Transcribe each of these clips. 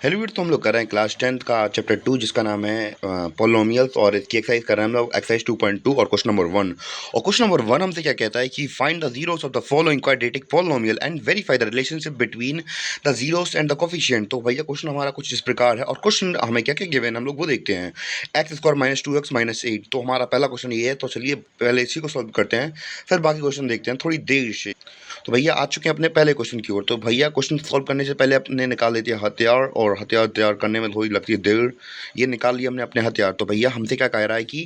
Hello वीर, तो हम लोग कर रहे हैं क्लास 10th का चैप्टर 2 जिसका नाम है पॉलिनोमियल्स। और इसकी एक्सरसाइज कर रहे हैं हम लोग एक्सरसाइज 2.2 और क्वेश्चन नंबर 1। और क्वेश्चन नंबर 1 हमसे क्या कहता है कि find the zeros of the following quadratic polynomial and verify the relationship between the zeros and the coefficient. तो भैया क्वेश्चन हमारा कुछ इस प्रकार है और क्वेश्चन हमें क्या क्या गिवन है हम लोग वो देखते हैं। X square minus 2x minus 8, तो हमारा पहला क्वेश्चन ये है। तो चलिए पहले इसी को सॉल्व करते हैं, फिर बाकी क्वेश्चन देखते हैं थोड़ी देर से। तो भैया आ चुके हैं अपने पहले क्वेश्चन की ओर। तो भैया क्वेश्चन सॉल्व करने से पहले अपने निकाल लेते हैं हथियार, और हथियार तैयार करने में थोड़ी लगती है देर। ये निकाल लिया हमने अपने हथियार। तो भैया हमसे क्या कह रहा है कि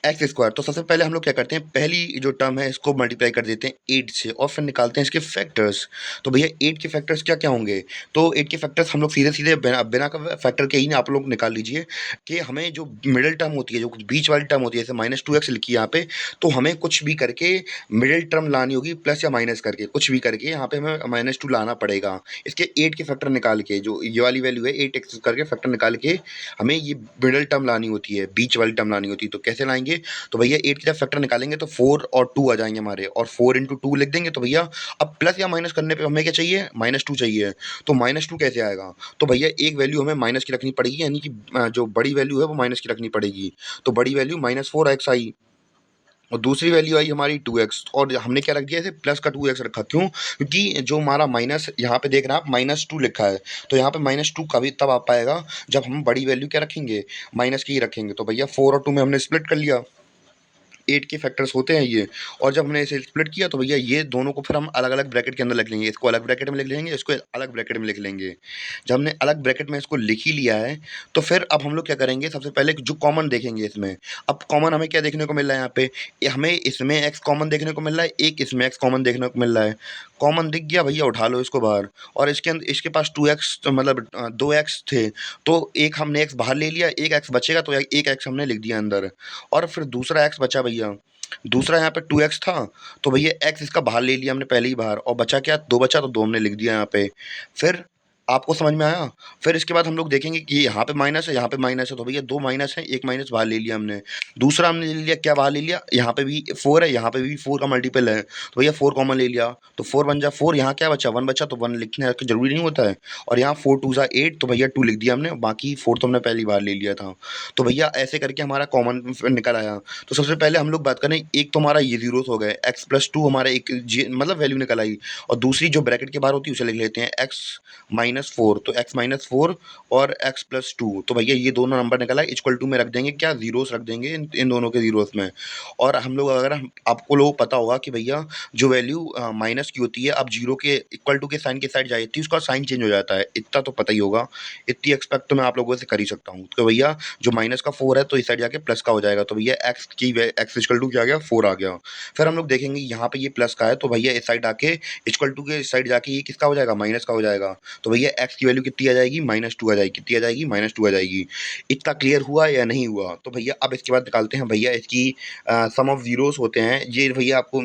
एक्स स्क्वायर। तो सबसे पहले हम लोग क्या करते हैं, पहली जो टर्म है इसको मल्टीप्लाई कर देते हैं 8 से और फिर निकालते हैं इसके फैक्टर्स। तो भैया 8 के फैक्टर्स क्या क्या होंगे। तो 8 के फैक्टर्स हम लोग सीधे सीधे बिना बिना फैक्टर के ही ना आप लोग निकाल लीजिए कि हमें जो मिडिल टर्म होती है, जो बीच वाली टर्म होती है, जैसे माइनस 2x लिखी है यहाँ पे, तो हमें कुछ भी करके मिडिल टर्म लानी होगी, प्लस या माइनस करके कुछ भी करके यहाँ पे हमें -2 लाना पड़ेगा। इसके 8 के फैक्टर निकाल के, जो ये वाली वैल्यू है 8x करके फैक्टर निकाल के हमें ये मिडिल टर्म लानी होती है, बीच वाली टर्म लानी होती है। तो कैसे लाएंगे, तो भैया 8 के जब फैक्टर निकालेंगे तो 4 और 2 आ जाएंगे हमारे, और 4 इंटू 2 लिख देंगे। तो भैया अब प्लस या माइनस करने पे हमें क्या चाहिए, -2 चाहिए। तो -2 कैसे आएगा, तो भैया एक वैल्यू हमें माइनस की रखनी पड़ेगी, यानी कि जो बड़ी वैल्यू है वो माइनस की रखनी पड़ेगी। तो बड़ी वैल्यू -4x आई, और दूसरी वैल्यू आई हमारी 2x, और हमने क्या रख दिया इसे प्लस का 2x रखा। क्यों, क्योंकि जो हमारा माइनस यहाँ पे देख रहे हैं आप -2 लिखा है, तो यहाँ पे -2 कभी तब आ पाएगा जब हम बड़ी वैल्यू क्या रखेंगे, माइनस की ही रखेंगे। तो भैया 4 और 2 में हमने स्प्लिट कर लिया, 8 के फैक्टर्स होते हैं ये। और जब हमने इसे स्प्लिट किया तो भैया ये दोनों को फिर हम अलग अलग ब्रैकेट के अंदर लिख लेंगे, इसको अलग ब्रैकेट में लिख लेंगे, इसको अलग ब्रैकेट में लिख लेंगे। जब हमने अलग ब्रैकेट में इसको लिख ही लिया है, तो फिर अब हम लोग क्या करेंगे, सबसे पहले जो कॉमन देखेंगे इसमें। अब कॉमन हमें क्या देखने को मिल रहा है यहाँ पे, हमें इसमें एक्स कॉमन देखने को मिल रहा है, एक इसमें एक्स कॉमन देखने को मिल रहा है। कॉमन दिख गया भैया, उठा लो इसको बाहर। और इसके अंदर इसके पास 2x, मतलब 2x थे, तो एक हमने एक्स बाहर ले लिया, एक एक्स बचेगा तो एक एक्स हमने लिख दिया अंदर। और फिर दूसरा एक्स बचा भैया, दूसरा यहाँ पे 2x था, तो भैया x इसका बाहर ले लिया हमने पहले ही बाहर, और बचा क्या, 2 बचा, तो 2 हमने लिख दिया यहाँ पे। फिर आपको समझ में आया। फिर इसके बाद हम लोग देखेंगे कि यहाँ पे माइनस है, यहाँ पे माइनस है, तो भैया 2 माइनस है, एक माइनस बाहर ले लिया हमने। दूसरा हमने ले लिया क्या, बाहर ले लिया, यहाँ पे भी 4 है, यहाँ पे भी 4 का मल्टीपल है, तो भैया 4 कॉमन ले लिया, तो 4 बन जा 4, यहाँ क्या बचा, 1 बचा, तो 1 लिखने का जरूरी नहीं होता है। और यहाँ 4 2 जा 8, तो भैया 2 लिख दिया हमने, बाकी 4 तो हमने पहली बार ले लिया था। तो भैया ऐसे करके हमारा कॉमन निकल आया। तो सबसे पहले हम लोग बात करें, एक तो हमारा ये जीरोस हो गए, x प्लस 2 हमारा एक मतलब वैल्यू निकल आई, और दूसरी जो ब्रैकेट के बाहर होती है उसे लिख लेते हैं x -4। तो x -4 और x प्लस 2, तो भैया ये दोनों नंबर निकला है, इक्वल टू में रख देंगे, क्या जीरोस रख देंगे इन दोनों के जीरोस में। और हम लोग अगर आपको लोग पता होगा कि भैया जो वैल्यू माइनस की होती है, अब जीरो के इक्वल टू के साइन के साइड जाती है, उसका साइन चेंज हो जाता है, इतना तो पता ही होगा। इतनी एक्सपेक्ट तो मैं आप लोगों से कर ही सकता हूँ। तो भैया जो माइनस का 4 है तो इस साइड जाके प्लस का हो जाएगा, तो भैया एक्स इक्वल टू क्या आ गया, 4 आ गया। फिर हम लोग देखेंगे यहाँ पे ये प्लस का है, तो भैया इस साइड आके इक्वल टू के इस साइड जाके ये किसका हो जाएगा, माइनस का हो जाएगा। तो भैया एक्स की वैल्यू कितनी आ जाएगी, -2 आ जाएगी। कितनी आ जाएगी, -2 आ जाएगी। इतना क्लियर हुआ या नहीं हुआ। तो भैया अब इसके बाद निकालते हैं भैया इसकी सम ऑफ जीरोस होते हैं ये, भैया आपको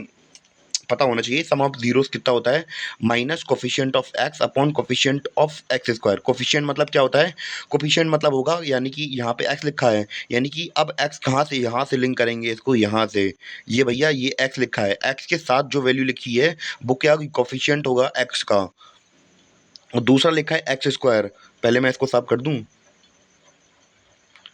पता होना चाहिए। सम ऑफ जीरोस कितना होता है, minus coefficient of x upon coefficient of x square. Coefficient मतलब क्या होता है, कोफिशिएंट मतलब होगा, यानी कि यहाँ पे एक्स लिखा है, यानी कि अब एक्स कहाँ से, यहाँ से लिंक करेंगे इसको, यहाँ से। ये भैया ये एक्स लिखा है, एक्स के साथ जो वैल्यू लिखी है वो क्या होगी, कोफिशिएंट होगा एक्स का। और दूसरा लिखा है एक्स स्क्वायर, पहले मैं इसको साफ कर दूं,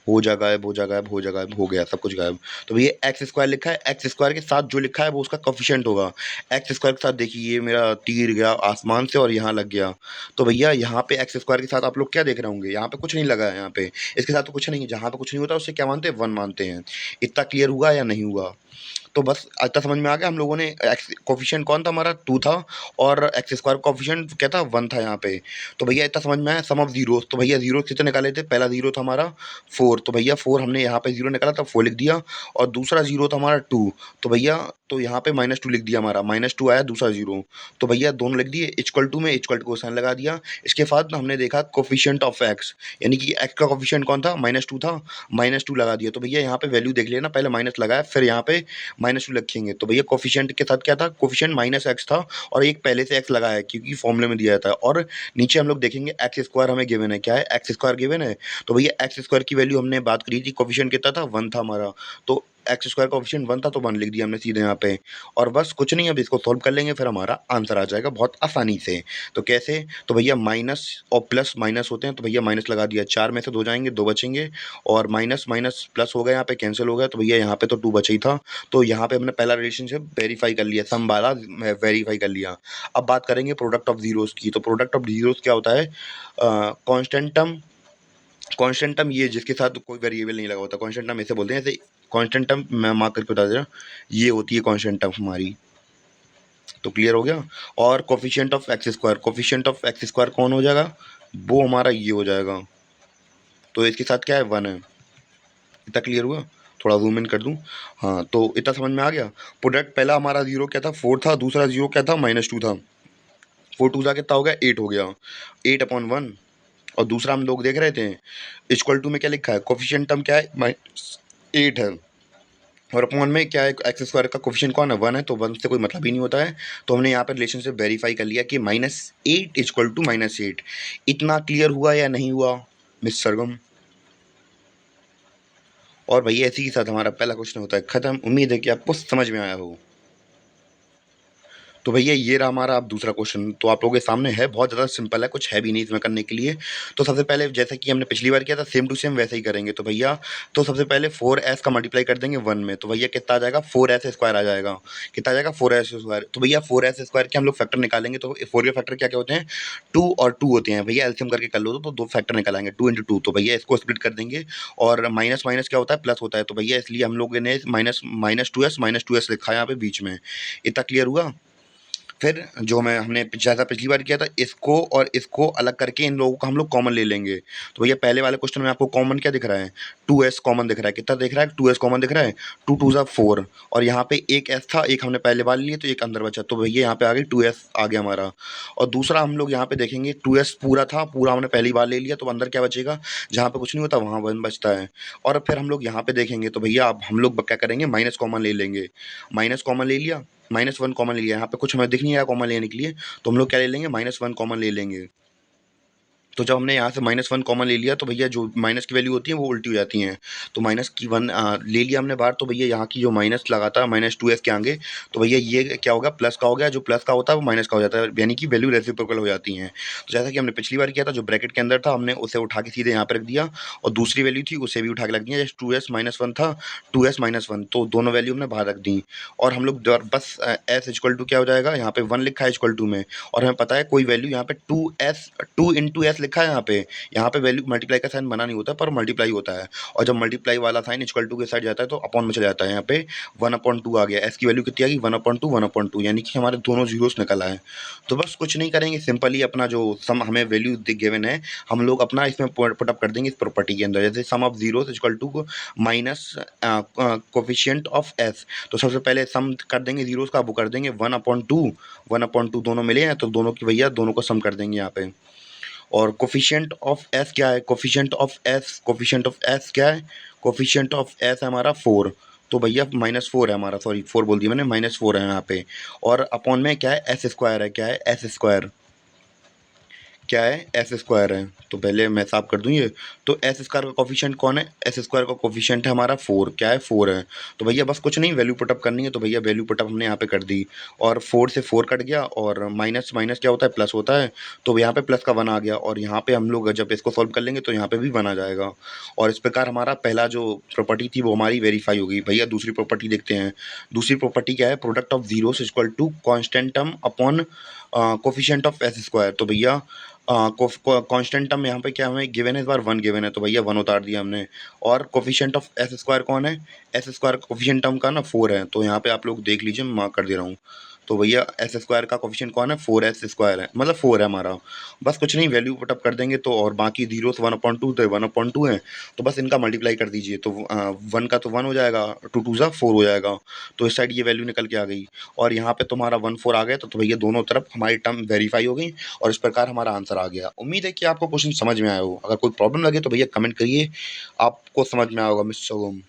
हो जा गायब, हो जा गायब, हो जा गायब, हो गया सब कुछ गायब। तो भैया एक्स स्क्वायर लिखा है, एक्स स्क्वायर के साथ जो लिखा है वो उसका कोफिशिएंट होगा। एक्स स्क्वायर के साथ देखिए ये मेरा तीर गया आसमान से और यहाँ लग गया। तो भैया यहाँ पे एक्स स्क्वायर के साथ आप लोग क्या देख रहे होंगे, यहाँ पे कुछ नहीं लगा है, यहाँ पे इसके साथ तो कुछ नहीं है, जहाँ पे कुछ नहीं होता उससे क्या मानते हैं, 1 मानते हैं। इतना क्लियर हुआ या नहीं हुआ। तो बस इतना समझ में आ गया। हम लोगों ने एक्स कोफिशिएंट कौन था हमारा, 2 था, और एक्स स्क्वायर कोफिशिएंट क्या था, 1 था यहाँ पे। तो भैया इतना समझ में आया। सम ऑफ जीरोस, तो भैया जीरो कितने निकाले थे, पहला जीरो था हमारा 4, तो भैया 4 हमने यहाँ पे जीरो निकाला था, 4 लिख दिया। और दूसरा जीरो था हमारा 2, तो भैया तो यहाँ पे -2 लिख दिया, हमारा -2 आया दूसरा जीरो। तो भैया दोनों लिख दिए, इक्वल टू में इक्वल टू को साइन लगा दिया। इसके बाद हमने देखा कोफिशिएंट ऑफ एक्स, यानी कि एक्स का कोफिशिएंट कौन था, -2 था, -2 लगा दिया। तो भैया यहाँ पे वैल्यू देख लेना, पहले माइनस लगाया फिर यहाँ पे -2 रखेंगे। तो भैया कोफिशिएंट के साथ क्या था, कोफिशिएंट -x था, और एक पहले से x लगा है क्योंकि फॉर्मूले में दिया जाता है। और नीचे हम लोग देखेंगे एक्स स्क्वायर हमें गिवन है, क्या है, एक्स स्क्वायर गिवन है। तो भैया एक्स स्क्वायर की वैल्यू हमने बात करी थी, कोफिशिएंट कितना था, 1 था हमारा। तो एक्स स्क्वायर का कोफिशिएंट 1 था तो 1 लिख दिया हमने सीधे यहाँ पे। और बस कुछ नहीं, अब इसको सॉल्व कर लेंगे फिर हमारा आंसर आ जाएगा बहुत आसानी से। तो कैसे? तो भैया माइनस और प्लस माइनस होते हैं, तो भैया माइनस लगा दिया, 4 में से 2 जाएंगे, 2 बचेंगे, और माइनस माइनस प्लस हो गया, यहाँ पे कैंसिल हो गया, तो भैया यहाँ पे तो 2 बचा ही था। तो यहाँ पे हमने पहला रिलेशनशिप वेरीफाई कर लिया, सम वाला वेरीफाई कर लिया। अब बात करेंगे प्रोडक्ट ऑफ जीरोस की। तो प्रोडक्ट ऑफ जीरोस क्या होता है? कांस्टेंट टर्म, कांस्टेंट टर्म ये जिसके साथ कोई वेरिएबल नहीं लगा होता, कांस्टेंट टर्म ऐसे बोलते हैं। ऐसे कांस्टेंट टर्म मैं मार्क करके बता दे रहा, ये होती है कांस्टेंट टर्म हमारी। तो क्लियर हो गया। और coefficient of x square, coefficient of x square कौन हो जाएगा? वो हमारा ये हो जाएगा। तो इसके साथ क्या है? 1 है। इतना क्लियर हुआ? थोड़ा जूम इन कर दूं। हाँ, तो इतना समझ में आ गया। प्रोडक्ट पहला हमारा 0 क्या था? 4 था। दूसरा 0 क्या था? -2 था। 4 2 कितना हो गया? 8 हो गया। 8/1। और दूसरा हम लोग देख रहे थे इक्वल टू में क्या लिखा है? कोफिशिएंट टर्म क्या है? -8 है। और अपॉन में क्या है? एक्स स्क्वायर का कोफिशिएंट कौन है? 1 है। तो 1 से कोई मतलब ही नहीं होता है। तो हमने यहाँ पर रिलेशनशिप वेरीफाई कर लिया कि -8 इक्वल टू -8। इतना क्लियर हुआ या नहीं हुआ मिस सरगम? और भैया इसी के साथ हमारा पहला क्वेश्चन होता है खत्म। उम्मीद है कि आपको समझ में आया हो। तो भैया ये रहा हमारा अब दूसरा क्वेश्चन, तो आप लोगों के सामने है, बहुत ज़्यादा सिंपल है, कुछ है भी नहीं इसमें करने के लिए। तो सबसे पहले जैसा कि हमने पिछली बार किया था सेम टू सेम वैसे ही करेंगे। तो भैया तो सबसे पहले 4s का मल्टीप्लाई कर देंगे 1 में, तो भैया कितना आ जाएगा? 4s स्क्वायर आ जाएगा। कितना आ जाएगा? 4s square. तो भैया 4s स्क्वायर के हम लोग फैक्टर निकालेंगे, तो 4 के फैक्टर क्या क्या होते हैं? 2 और 2 होते हैं भैया, एलसीएम करके कर लो तो 2 फैक्टर निकालेंगे, 2 × 2। तो भैया इसको स्प्लिट कर देंगे, और माइनस माइनस क्या होता है? प्लस होता है। तो भैया इसलिए हम लोगों ने -2s लिखा है यहाँ पे बीच में। इतना क्लियर हुआ? फिर जो हमने जैसा पिछली बार किया था, इसको और इसको अलग करके इन लोगों का हम लोग कॉमन ले लेंगे। तो भैया पहले वाले क्वेश्चन में आपको कॉमन क्या दिख रहा है? 2s कॉमन दिख रहा है। कितना दिख रहा है? 2s कॉमन दिख रहा है। 2 2 4। और यहाँ पे एक s था, एक हमने पहले वाले लिए तो एक अंदर बचा, तो भैया यहाँ पे आ गई 2s आ गया हमारा। और दूसरा हम लोग यहाँ पे देखेंगे 2s पूरा था, पूरा हमने पहली बार ले लिया, तो अंदर क्या बचेगा? जहाँ पे कुछ नहीं होता वहाँ 1 बचता है। और फिर हम लोग यहाँ पे देखेंगे, तो भैया अब हम लोग क्या करेंगे? माइनस कॉमन ले लेंगे। माइनस कॉमन ले लिया, -1 कॉमन ले लिया, यहाँ पे कुछ हमें दिख नहीं रहा कॉमन लेने के लिए, तो हम लोग क्या ले लेंगे? -1 कॉमन ले लेंगे। तो जब हमने यहाँ से -1 कॉमन ले लिया, तो भैया जो माइनस की वैल्यू होती है वो उल्टी हो जाती हैं। तो माइनस की 1 ले लिया हमने बाहर, तो भैया यहाँ की जो माइनस लगाता है -2s के आगे, तो भैया ये क्या होगा? प्लस का हो गया। जो प्लस का होता है वो माइनस का हो जाता है, यानी कि वैल्यू रेसिप्रोकल हो जाती हैं। तो जैसा कि हमने पिछली बार किया था, जो ब्रैकेट के अंदर था हमने उसे उठा के सीधे यहाँ पे रख दिया, और दूसरी वैल्यू थी उसे भी उठा के रख दिया। जैसे 2s -1 था, 2s -1, तो दोनों वैल्यू हमने बाहर रख दी। और हम लोग बस s इक्वल टू क्या हो जाएगा? यहाँ पे 1 लिखा है इक्वल टू में, और हमें पता है कोई वैल्यू यहाँ पे 2 × s लिखा है यहाँ पे वैल्यू मल्टीप्लाई का साइन बना नहीं होता पर मल्टीप्लाई होता है, और जब मल्टीप्लाई वाला साइन इक्वल टू के साइड जाता है तो अपॉन में चला जाता है। यहाँ पे 1/2 आ गया, एस की वैल्यू कितनी आ गई? 1/2 1/2, यानी कि हमारे दोनों जीरोस निकल आए। तो बस कुछ नहीं करेंगे, सिंपली अपना जो सम हमें वैल्यू गिवन है हम लोग अपना इसमें पुटअप कर देंगे इस प्रॉपर्टी के अंदर। जैसे sum of zeros equal to minus coefficient of S, तो सबसे पहले सम कर देंगे जीरोस का, वो कर देंगे 1/2 दोनों मिले हैं, तो दोनों की भैया दोनों को सम कर देंगे यहाँ पे। और कोफिशिएंट ऑफ एस क्या है? कोफिशिएंट ऑफ एस क्या है? कोफिशिएंट ऑफ एस है हमारा 4, तो भैया -4 है हमारा, सॉरी 4 बोल दिया मैंने, -4 है यहाँ पे। और अपॉन में क्या है? एस स्क्वायर है। क्या है? S square. क्या है? एस स्क्वायर है। तो पहले मैं साफ कर दूं ये, तो एस स्क्वायर का कोफिशिएंट कौन है? एस स्क्वायर का कोफिशिएंट है हमारा 4। क्या है? 4 है। तो भैया बस कुछ नहीं, वैल्यू पुटअप करनी है, तो भैया वैल्यू पुटअप हमने यहाँ पे कर दी, और 4 से 4 कट गया, और माइनस माइनस क्या होता है? प्लस होता है, तो यहाँ पे प्लस का 1 आ गया, और यहाँ पे हम लोग जब इसको सॉल्व कर लेंगे तो यहाँ पे भी 1 आ जाएगा। और इस प्रकार हमारा पहला जो प्रॉपर्टी थी वो हमारी वेरीफाई होगी। भैया दूसरी प्रॉपर्टी देखते हैं। दूसरी प्रॉपर्टी क्या है? Product of zeros equal to constant term upon coefficient of s square. तो भैया कांस्टेंट टर्म यहाँ पे क्या हमें गिवन है? इस बार 1 गिवन है, तो भैया 1 उतार दिया हमने। और कोफिशिएंट ऑफ एस स्क्वायर कौन है? एस स्क्वायर कोफिशिएंट टर्म का ना 4 है, तो यहाँ पे आप लोग देख लीजिए, मैं मार्क कर दे रहा हूँ। तो भैया एस स्क्वायर का कोफिशिएंट कौन है? 4s स्क्वायर है, मतलब 4 है हमारा। बस कुछ नहीं, वैल्यू पुटअप कर देंगे तो, और बाकी जीरोस 1/2 तो 1/2 है, तो बस इनका मल्टीप्लाई कर दीजिए, तो 1 का तो 1 हो जाएगा, 2 2 ज़ा 4 हो जाएगा, तो इस साइड ये वैल्यू निकल के आ गई, और यहाँ पे तुम्हारा 1 4 आ गया, तो भैया दोनों तरफ हमारी टर्म वेरीफाई हो गई, और इस प्रकार हमारा आंसर आ गया। उम्मीद है कि आपको क्वेश्चन समझ में आया हो। अगर कोई प्रॉब्लम लगे तो भैया कमेंट करिए, आपको समझ में आया होगा मिस्टर ओम।